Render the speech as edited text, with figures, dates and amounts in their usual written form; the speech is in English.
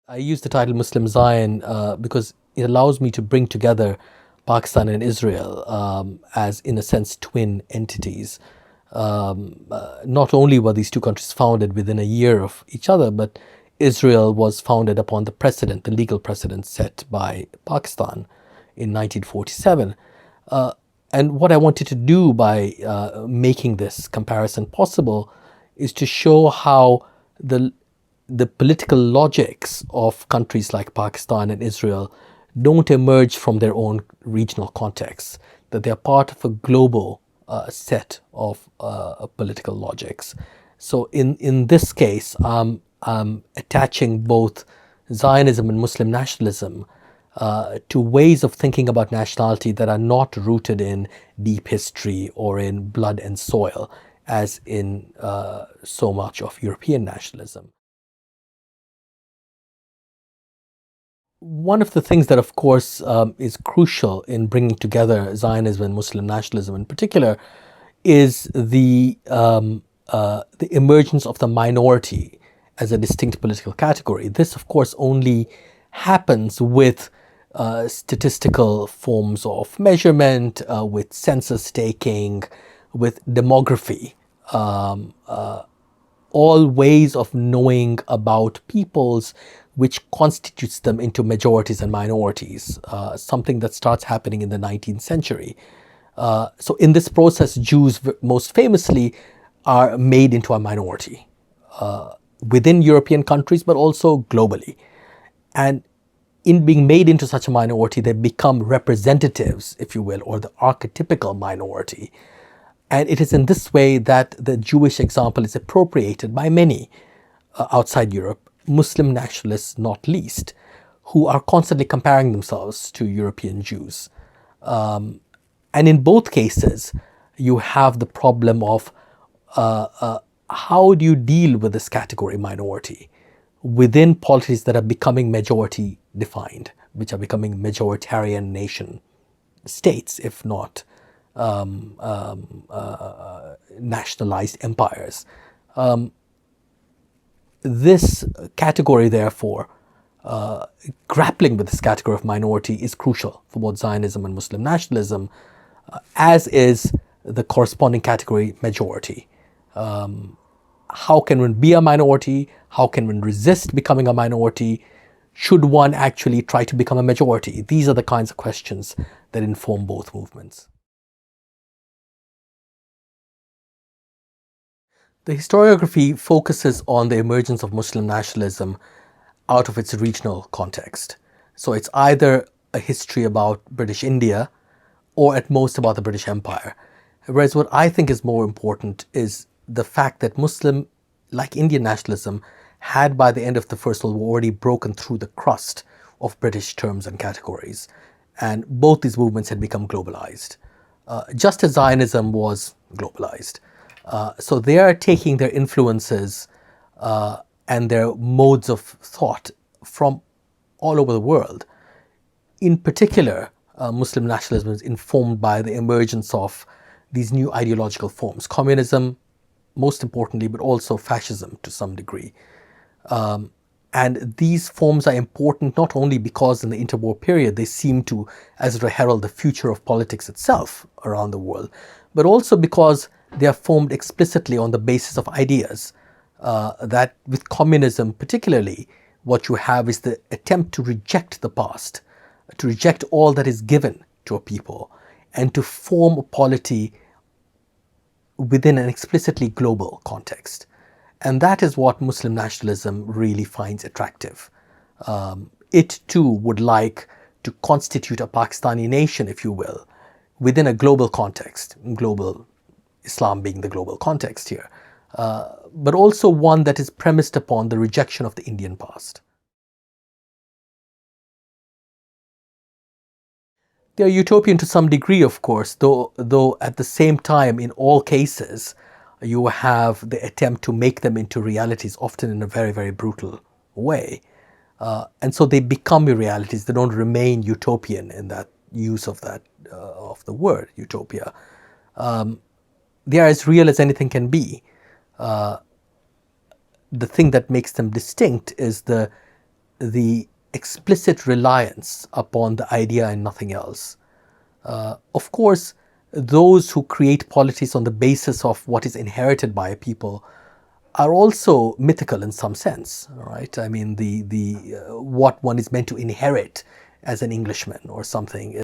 I use the title Muslim Zion because it allows me to bring together Pakistan and Israel as, in a sense, twin entities. Not only were these two countries founded within a year of each other, but Israel was founded upon the precedent, the legal precedent set by Pakistan in 1947. Uh, and what I wanted to do by making this comparison possible is to show how the the political logics of countries like Pakistan and Israel don't emerge from their own regional contexts, that they are part of a global set of political logics. So in this case, I'm attaching both Zionism and Muslim nationalism to ways of thinking about nationality that are not rooted in deep history or in blood and soil, as in so much of European nationalism. One of the things that, of course, is crucial in bringing together Zionism and Muslim nationalism in particular is the emergence of the minority as a distinct political category. This, of course, only happens with statistical forms of measurement, with census taking, with demography. All ways of knowing about peoples which constitutes them into majorities and minorities, something that starts happening in the 19th century. So in this process, Jews most famously are made into a minority within European countries, but also globally. And in being made into such a minority, they become representatives, if you will, or the archetypical minority. And it is in this way that the Jewish example is appropriated by many outside Europe, Muslim nationalists not least, who are constantly comparing themselves to European Jews. And in both cases, you have the problem of how do you deal with this category minority within polities that are becoming majority defined, which are becoming majoritarian nation states, if not nationalized empires. This category, therefore, grappling with this category of minority is crucial for both Zionism and Muslim nationalism, as is the corresponding category majority. How can one be a minority? How can one resist becoming a minority? Should one actually try to become a majority? These are the kinds of questions that inform both movements. The historiography focuses on the emergence of Muslim nationalism out of its regional context. So it's either a history about British India or at most about the British Empire. Whereas what I think is more important is the fact that Muslim, like Indian nationalism, had by the end of the First World War already broken through the crust of British terms and categories. And both these movements had become globalized, just as Zionism was globalized. So they are taking their influences and their modes of thought from all over the world. In particular, Muslim nationalism is informed by the emergence of these new ideological forms, communism, most importantly, but also fascism to some degree. And these forms are important not only because in the interwar period they seem to, as it herald the future of politics itself around the world, but also because they are formed explicitly on the basis of ideas. That with communism particularly, what you have is the attempt to reject the past, to reject all that is given to a people, and to form a polity within an explicitly global context. And that is what Muslim nationalism really finds attractive. It too would like to constitute a Pakistani nation, if you will, within a global context, global Islam being the global context here, but also one that is premised upon the rejection of the Indian past. They are utopian to some degree, of course, though at the same time, in all cases, you have the attempt to make them into realities, often in a very, very brutal way. And so they become realities. They don't remain utopian in that use of that of the word utopia. They are as real as anything can be. The thing that makes them distinct is the the explicit reliance upon the idea and nothing else. Of course, those who create polities on the basis of what is inherited by a people are also mythical in some sense, right? I mean, the what one is meant to inherit as an Englishman or something